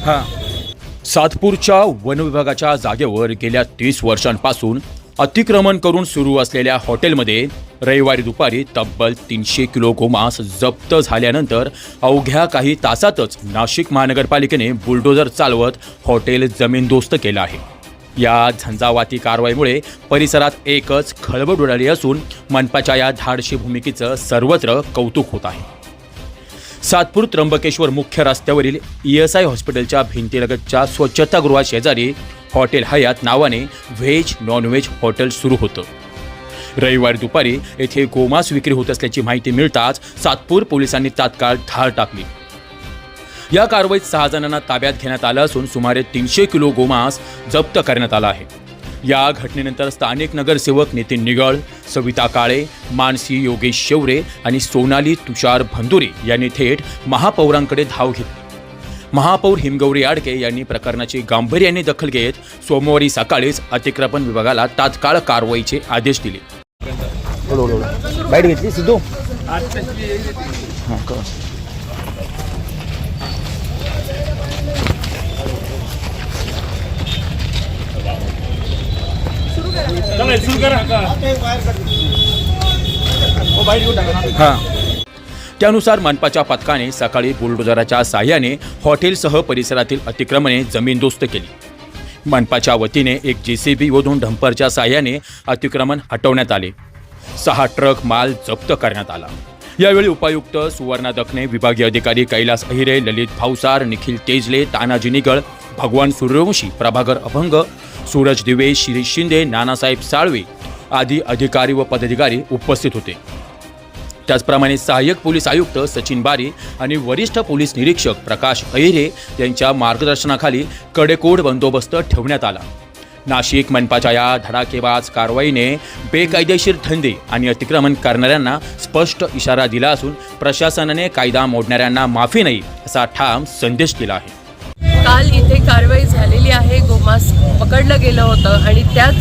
हां, सातपूरच्या वन विभागाच्या जागेवर गेल्या 30 वर्षांपासून अतिक्रमण करून सुरू असलेल्या हॉटेलमध्ये रविवारी दुपारी तब्बल 300 किलो गोमांस जप्त झाल्यानंतर अवघ्या काही तासातच नाशिक महानगरपालिकेने बुलडोझर चालवत हॉटेल जमीनदोस्त केलं आहे। या झंझावाती कारवाईमुळे परिसरात एकच खळबळ उडाली असून मनपाच्या या धाडशी भूमिकेचं सर्वत्र कौतुक होत आहे। सातपूर त्र्यंबकेश्वर मुख्य रस्त्यावरील ESI हॉस्पिटलच्या भिंतीलगतच्या स्वच्छतागृहा शेजारी हॉटेल हयात नावाने व्हेज नॉन व्हेज हॉटेल सुरू होतं। रविवारी दुपारी येथे गोमांस विक्री होत असल्याची माहिती मिळताच सातपूर पोलिसांनी तात्काळ धाड टाकली। या कारवाईत 6 जणांना ताब्यात घेण्यात आलं असून सुमारे 300 किलो गोमांस जप्त करण्यात आला आहे। या घटनेनंतर स्थानिक नगरसेवक नितीन निगळ, सविता काळे, मानसी योगेश शेवरे आणि सोनाली तुषार भंदुरे यांनी थेट महापौरांकडे धाव घेतली। महापौर हिमगौरी आडके यांनी प्रकरणाची गांभीर्याने दखल घेत सोमवारी सकाळीच अतिक्रमण विभागाला तात्काळ कारवाईचे आदेश दिले। घेतली सिद्धू हां, त्यानुसार मनपाच्या पथकाने सकाळी बुलडोझराच्या साह्याने हॉटेलसह परिसरातील अतिक्रमणे जमीनदोस्त केली। मनपाच्या वतीने एक JCB व 2 डंपरच्या साह्याने अतिक्रमण हटवण्यात आले। 6 ट्रक माल जप्त करण्यात आला। यावेळी उपायुक्त सुवर्णा दखने, विभागीय अधिकारी कैलास अहिरे, ललित भावसार, निखिल तेजले, तानाजी निगळ, भगवान सूर्यवंशी, प्रभाकर अभंग, सूरज दिवे, शिरीष शिंदे, नानासाहेब साळवे आदी अधिकारी व पदाधिकारी उपस्थित होते। त्याचप्रमाणे सहाय्यक पोलीस आयुक्त सचिन बारी आणि वरिष्ठ पोलीस निरीक्षक प्रकाश अहिरे यांच्या मार्गदर्शनाखाली कडेकोट बंदोबस्त ठेवण्यात आला। नाशिक मनपाच्या या धडाकेबाज कारवाईने बेकायदेशीर धंदे आणि अतिक्रमण करणाऱ्यांना स्पष्ट इशारा दिला असून प्रशासनाने कायदा मोडणाऱ्यांना माफी नाही असा ठाम संदेश दिला आहे। काल इथे कारवाई झालेली आहे। गोमांस पकडलं गेलं होतं आणि त्याच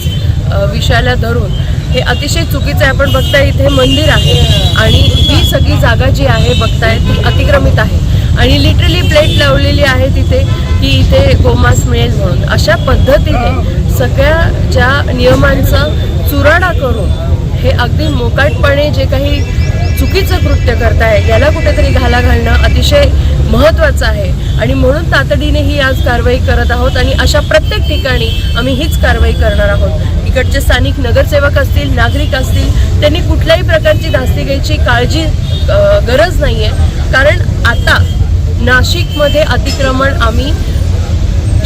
विषयाला धरून हे अतिशय चुकीचं आहे। आपण बघताय इथे मंदिर आहे आणि ही सगळी जागा जी आहे बघताय ती अतिक्रमित आहे आणि लिटरली प्लेट लावलेली आहे तिथे की इथे गोमांस मिळेल म्हणून। अशा पद्धतीने सगळ्या ज्या नियमांचा चुराडा करून हे अगदी मोकाटपणे जे काही चुकीचं कृत्य करताय याला कुठेतरी घाला घालणं अतिशय महत्त्वाचं आहे आणि म्हणून तातडीने ही आज कारवाई करत आहोत आणि अशा प्रत्येक ठिकाणी आम्ही हीच कारवाई करणार आहोत। इकडचे स्थानिक नगरसेवक असतील, नागरिक असतील, त्यांनी कुठल्याही प्रकारची धास्ती घ्यायची गरज नाही आहे, कारण आता नाशिकमध्ये अतिक्रमण आम्ही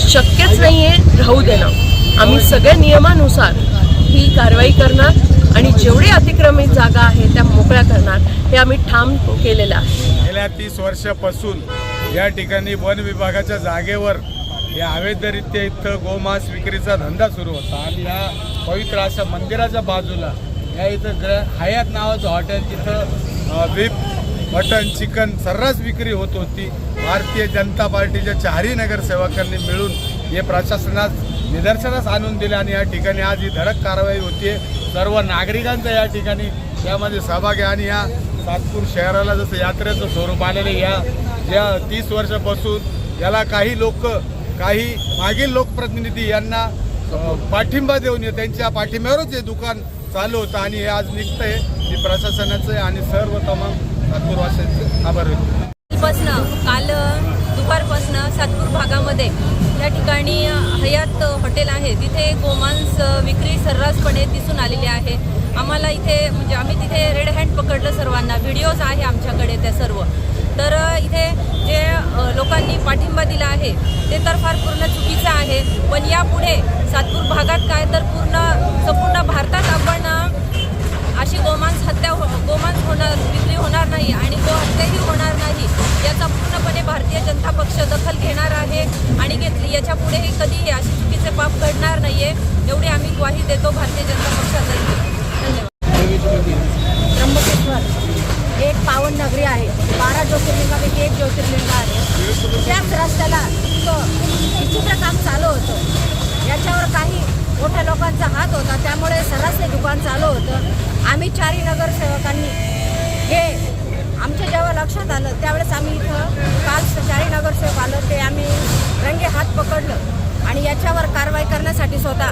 शक्यच नाही आहे राहू देणं। आम्ही सगळ्या नियमानुसार ही कारवाई करणार आणि जेवढी अतिक्रमित जागा आहे त्या मोकळ्या करणार हे आम्ही ठाम केलेलं आहे। गेल्या 30 वर्षापासून या ठिकाणी वन विभागाच्या जागेवर या अवैधरित्या इथं गोमांस विक्रीचा धंदा सुरू होता आणि या पवित्र अशा मंदिराच्या बाजूला या इथं हयात नावाचं हॉटेल तिथं बीफ, मटन, चिकन सर्रास विक्री होत होती। भारतीय जनता पार्टीच्या 4ही नगरसेवकांनी मिळून हे प्रशासनास निदर्शनास आणून दिले आणि या ठिकाणी आज ही धडक कारवाई होती। सर्व नागरिकांचा या ठिकाणी यामध्ये सहभाग आहे आणि या सातपूर शहराला जसं यात्रेचं स्वरूप आलेले या 30 वर्षापासून याला काही लोक, काही मागील लोकप्रतिनिधी यांना पाठिंबा देऊन त्यांच्या पाठिंब्यावरच हे दुकान चालू होतं आणि हे आज निघतं आहे। मी प्रशासनाचं आणि सर्व तमाम सातपूरवासियांचे आभार व्यक्त करतो। काल दुपारपासनं सातपूर भागामध्ये या ठिकाणी हयात हॉटेल आहे तिथे गोमांस विक्री सर्रासपणे दिसून आलेली आहे। आम्हाला इथे म्हणजे आम्ही तिथे रेड हँड पकडलं सर्वांना, व्हिडिओज आहे आमच्याकडे त्या सर्व। तर इथे जे लोकांनी पाठिंबा दिला आहे ते तर फार पूर्ण चुकीचं आहे, पण यापुढे सातपूर भागात काय तर संपूर्ण भारतात आपण अशी गोमांस होणार, विक्री होणार नाही आणि गोहत्याही होणार नाही याचा पूर्णपणे भारतीय जनता पक्ष दखल घेणार आहे आणि घेतली। याच्या पुढेही कधीही अशी चुकीचे पाप घडणार नाहीये एवढी आम्ही ग्वाही देतो भारतीय जनता पक्षाला। धन्यवाद। त्र्यंबकेश्वर एक पावन नगरी आहे, 12 ज्योतिर्लिंगापैकी एक ज्योतिर्लिंग आहे। त्याच रस्त्याला विचित्र काम चालू होतं, याच्यावर काही मोठ्या लोकांचा हात होता, त्यामुळे सर्रास दुकान चालू होतं। आम्ही 4ही नगरसेवकांनी हे आमच्या जेव्हा लक्ष काढण्यात आलं त्यावेळेस आम्ही इथं काल 4 नगरसेवक आलं, ते आम्ही रंगे हात पकडलं आणि याच्यावर कारवाई करण्यासाठी स्वतः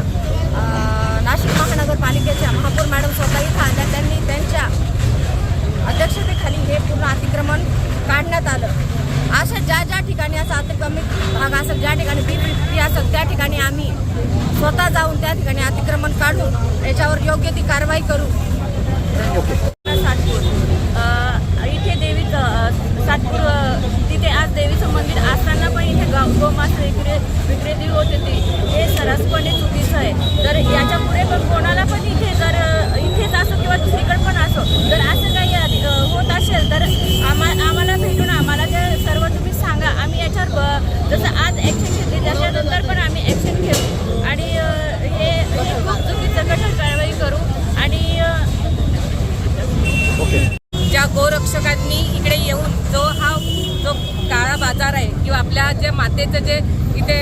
नाशिक महानगरपालिकेच्या महापौर मॅडम स्वतः इथं आल्या. त्यांनी त्यांच्या अध्यक्षतेखाली हे पूर्ण अतिक्रमण काढण्यात आलं. अशा ज्या ठिकाणी असा अतिक्रमित भाग असेल, ज्या ठिकाणी B50 असेल, त्या ठिकाणी आम्ही स्वतः जाऊन त्या ठिकाणी अतिक्रमण काढून याच्यावर योग्य ती कारवाई करू. सातपूर इथे देवीचं सातपूर तिथे आज देवीचं मंदिर असताना पण इथे गोमांस विक्रेते होते ते हे सर्रासपणे चुकीचं आहे. तर याच्या पुढे पण कोणाला पण इथे जर इथेच असो किंवा दुसरीकडे पण असो जर असं काही होत असेल तर आम्हाला भेटून आम्हाला ते सर्व तुम्ही सांगा. आम्ही याच्यावर जसं आज ॲक्शन घेतली त्याच्यानंतर पण आम्ही ॲक्शन घेऊ आणि हे खूप चुकीचं कठोर कारवाई करू. आणि ज्या गोरक्षकांनी इकडे येऊन जो काळा बाजार आहे किंवा आपल्या जे मातेचं जे इथे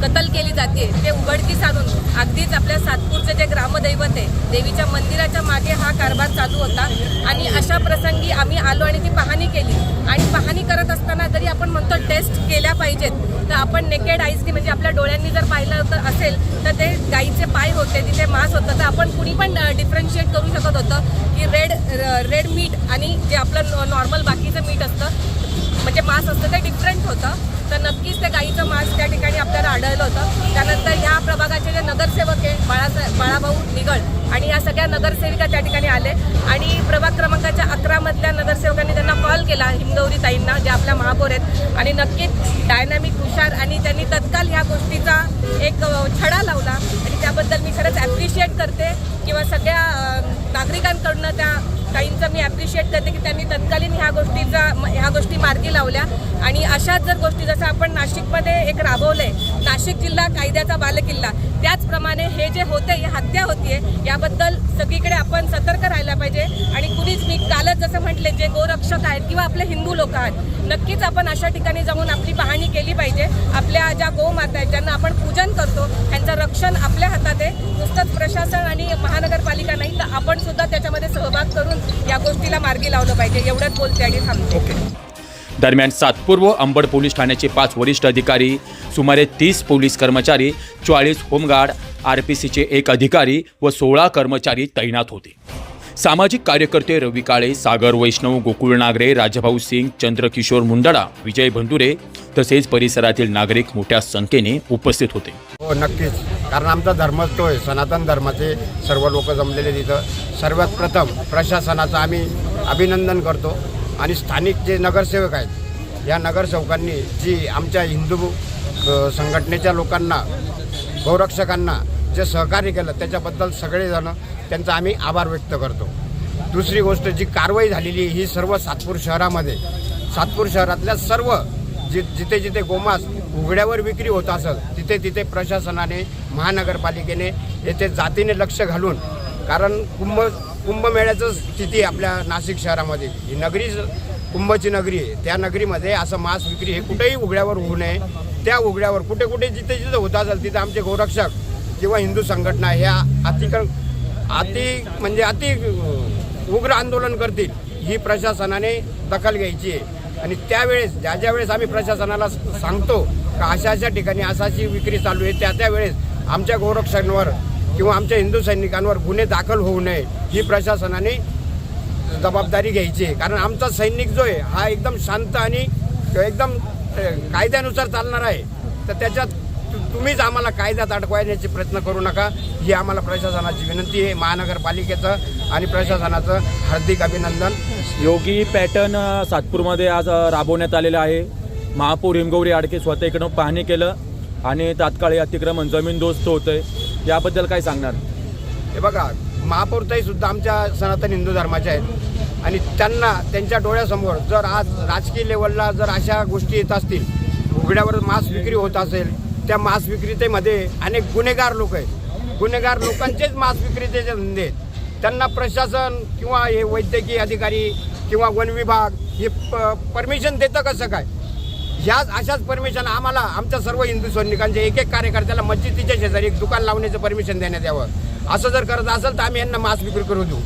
कत्तल केली जाते ते उघडकीस आणून अगदीच आपल्या सातपूरचे जे ग्रामदैवत आहे देवीच्या मंदिराच्या मागे हा कारभार चालू होता. आणि अशा प्रसंगी आम्ही आलो आणि ती पाहणी केली. आणि पाहणी करत असताना जरी आपण म्हणतो टेस्ट केल्या पाहिजेत तर आपण नेकेड आईजनी म्हणजे आपल्या डोळ्यांनी जर पाहिलं असेल तर ते गाईचे पाय होते, तिथे मांस होतं. तर आपण कुणी पण डिफरन्शिएट करू शकत होतं की रेड मीट आणि जे आपलं नॉर्मल बाकीचं मीट असतं म्हणजे मांस असतं ते डिफरंट होतं. तर नक्कीच त्या गाईचं मांस त्या ठिकाणी आपल्याला आढळलं होतं. त्यानंतर ह्या प्रभागाचे जे नगरसेवक आहे बाळाभाऊ निगळ आणि या सगळ्या नगरसेविका त्या ठिकाणी आले आणि प्रभाग क्रमांकाच्या 11 मधल्या नगरसेवकांनी त्यांना कॉल केला हिंगवरी ताईंना जे आपल्या महापौर आहेत. आणि नक्कीच डायनॅमिक हुशार आणि त्यांनी तत्काल ह्या गोष्टीचा एक छडा लावला आणि त्याबद्दल मी खरंच ॲप्रिशिएट करते किंवा सगळ्या नागरिकांकडनं त्या ताईंचं मी ॲप्रिशिएट करते की त्यांनी तत्कालीन ह्या गोष्टी मार्गी लावल्या. आणि अशाच जर गोष्टी जसं आपण नाशिकमध्ये एक राबवलं आहे नाशिक जिल्हा कायद्याचा बालेकिल्ला त्याचप्रमाणे हे जे होते ही हत्या होतीये याबद्दल सगळीकडे आपण सतर्क राहायला पाहिजे. आणि कुणीच मी कालच जसं म्हटले जे गोरक्षक आहेत किंवा आपले हिंदू लोक आहेत नक्कीच आपण अशा ठिकाणी जाऊन आपली पाहणी केली पाहिजे. आपल्या ज्या गोमाता आहेत ज्यांना आपण पूजन करतो त्यांचं रक्षण आपल्या हातात आहे. नुसतंच प्रशासन आणि महानगरपालिका नाही तर आपण सुद्धा त्याच्यामध्ये सहभाग करून या गोष्टीला मार्गी लावलं पाहिजे. एवढंच बोलते आणि थांबते. दरम्यान सातपूर व अंबड पोलीस ठाण्याचे 5 वरिष्ठ अधिकारी, सुमारे 30 पोलीस कर्मचारी, 40 होमगार्ड, RPCचे 1 अधिकारी व 16 कर्मचारी तैनात होते. सामाजिक कार्यकर्ते रवी काळे, सागर वैष्णव, गोकुळ नागरे, राजभाऊ सिंग, चंद्रकिशोर मुंदडा, विजय बंधुरे तसेच परिसरातील नागरिक मोठ्या संख्येने उपस्थित होते. हो नक्कीच, कारण आमचा धर्मच तो आहे. सनातन धर्माचे सर्व लोक जमलेले तिथं. सर्वात प्रथम प्रशासनाचं आम्ही अभिनंदन करतो आणि स्थानिक जे नगरसेवक आहेत या नगरसेवकांनी जी आमच्या हिंदू संघटनेच्या लोकांना गोरक्षकांना जे सहकार्य केलं त्याच्याबद्दल सगळेजण त्यांचा आम्ही आभार व्यक्त करतो. दुसरी गोष्ट जी कारवाई झालेली ही सर्व सातपूर शहरामध्ये सातपूर शहरातल्या सर्व जिथे जिथे गोमांस उघड्यावर विक्री होत असेल तिथे प्रशासनाने महानगरपालिकेने येथे जातीने लक्ष घालून, कारण कुंभमेळ्याचं स्थिती आपल्या नाशिक शहरामध्ये ही नगरी कुंभची नगरी आहे. त्या नगरीमध्ये असं मांस विक्री हे कुठेही उघड्यावर होऊ नये. त्या उघड्यावर कुठे जिथे होत असेल तिथे आमचे गोरक्षक किंवा हिंदू संघटना ह्या अति उग्र आंदोलन करतील. ही प्रशासनाने दखल घ्यायची आहे. आणि त्यावेळेस ज्या वेळेस आम्ही प्रशासनाला सांगतो का अशा ठिकाणी अशी विक्री चालू आहे त्यावेळेस आमच्या गोरक्षकांवर किंवा आमच्या हिंदू सैनिकांवर गुन्हे दाखल होऊ नये ही प्रशासनाने जबाबदारी घ्यायची आहे. कारण आमचा सैनिक जो आहे हा एकदम शांत आणि एकदम कायद्यानुसार चालणार आहे. तर त्याच्यात तुम्हीच आम्हाला कायद्यात अडकवायचे प्रयत्न करू नका ही आम्हाला प्रशासनाची विनंती आहे. महानगरपालिकेचं आणि प्रशासनाचं हार्दिक अभिनंदन. योगी पॅटर्न सातपूरमध्ये आज राबवण्यात आलेलं आहे. महापौर हिमगौरी आडके स्वतः इकडं पाहणी केलं आणि तात्काळ अतिक्रमण जमीनदोस्त होतंय. याबद्दल काय सांगणार? हे बघा, महापौरताई सुद्धा आमच्या सनातन हिंदू धर्माच्या आहेत आणि त्यांच्या डोळ्यासमोर जर आज राजकीय लेवलला जर अशा गोष्टी येत असतील, उघड्यावर मांस विक्री होत असेल, त्या मांस विक्रीतेमध्ये अनेक गुन्हेगार लोक आहेत. गुन्हेगार लोकांचेच मांस विक्रीतेचे धंदे आहेत. त्यांना प्रशासन किंवा हे वैद्यकीय अधिकारी किंवा वन विभाग हे परमिशन देतं कसं काय? ह्याच अशाच परमिशन आम्हाला आमच्या सर्व हिंदू सैनिकांच्या एक कार्यकर्त्याला मस्जिदीच्या शेजारी एक दुकान लावण्याचं परमिशन देण्यात यावं. असं जर करत असेल तर आम्ही यांना मांस विक्री करू देऊ.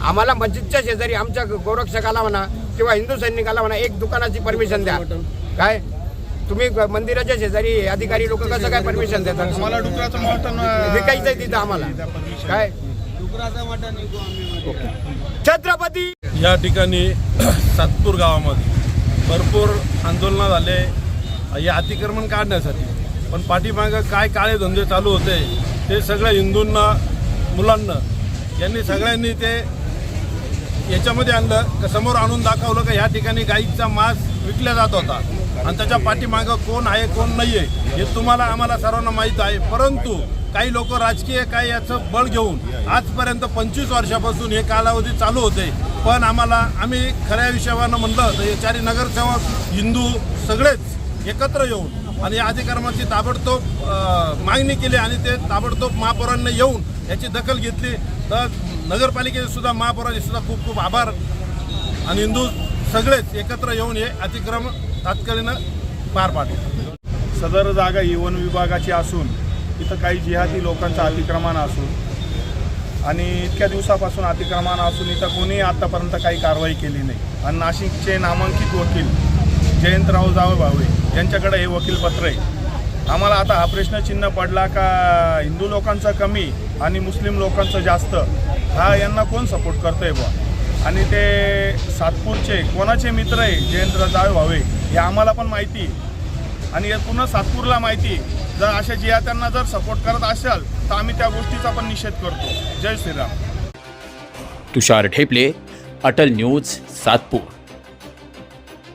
आम्हाला मस्जिदच्या शेजारी आमच्या गोरक्षकाला म्हणा किंवा हिंदू सैनिकाला म्हणा एक दुकानाची परमिशन द्या. काय तुम्ही मंदिराच्या शेजारी अधिकारी लोक कसं काय परमिशन देतात? आम्हाला डुकराचं मटण विकायचं आहे तिथं आम्हाला. काय छत्रपती या ठिकाणी सातपूर गावामध्ये भरपूर आंदोलनं झाले हे अतिक्रमण काढण्यासाठी, पण पाठीमागं काय काळे धंदे चालू होते ते सगळ्या हिंदूंना मुलांना यांनी सगळ्यांनी ते याच्यामध्ये आणलं, समोर आणून दाखवलं की ह्या ठिकाणी गाईचा मांस विकला जात होता आणि त्याच्या पाठीमागं कोण आहे कोण नाही आहे हे तुम्हाला आम्हाला सर्वांना माहीत आहे. परंतु काही लोक राजकीय काय याचं बळ घेऊन आजपर्यंत 25 वर्षापासून हे कालावधी चालू होते, पण आम्ही खऱ्या विषयानं म्हणलं तर हे चारी नगरसेवक हिंदू सगळेच एकत्र येऊन आणि या अतिक्रमणाची ताबडतोब मागणी केली आणि ते ताबडतोब महापौरांनी येऊन याची दखल घेतली. तर नगरपालिकेचे सुद्धा महापौरांचे सुद्धा खूप खूप आभार आणि हिंदू सगळेच एकत्र येऊन हे अतिक्रमण तात्कालीन पार पाडले. सदर जागा ही वन विभागाची असून इथं काही जिहादी लोकांचं अतिक्रमण असून आणि इतक्या दिवसापासून अतिक्रमण असून इथं कोणी आतापर्यंत काही कारवाई केली नाही. आणि नाशिकचे नामांकित वकील जयंतराव जावभावे यांच्याकडे हे वकीलपत्र आहे. आम्हाला आता हा प्रश्नचिन्ह पडला का हिंदू लोकांचा कमी आणि मुस्लिम लोकांचं जास्त, हा यांना कोण सपोर्ट करतोय बुवा. आणि ते सातपूरचे कोणाचे मित्र आहे जयंतराव जावभावे हे आम्हाला पण माहिती आणि पुन्हा सातपूरला माहिती. जर अशा जिहाद्यांना जर सपोर्ट करत असाल तर आम्ही त्या गोष्टीचा पण निषेध करतो. जय श्रीराम. तुषार ढेपले, अटल न्यूज, सातपूर.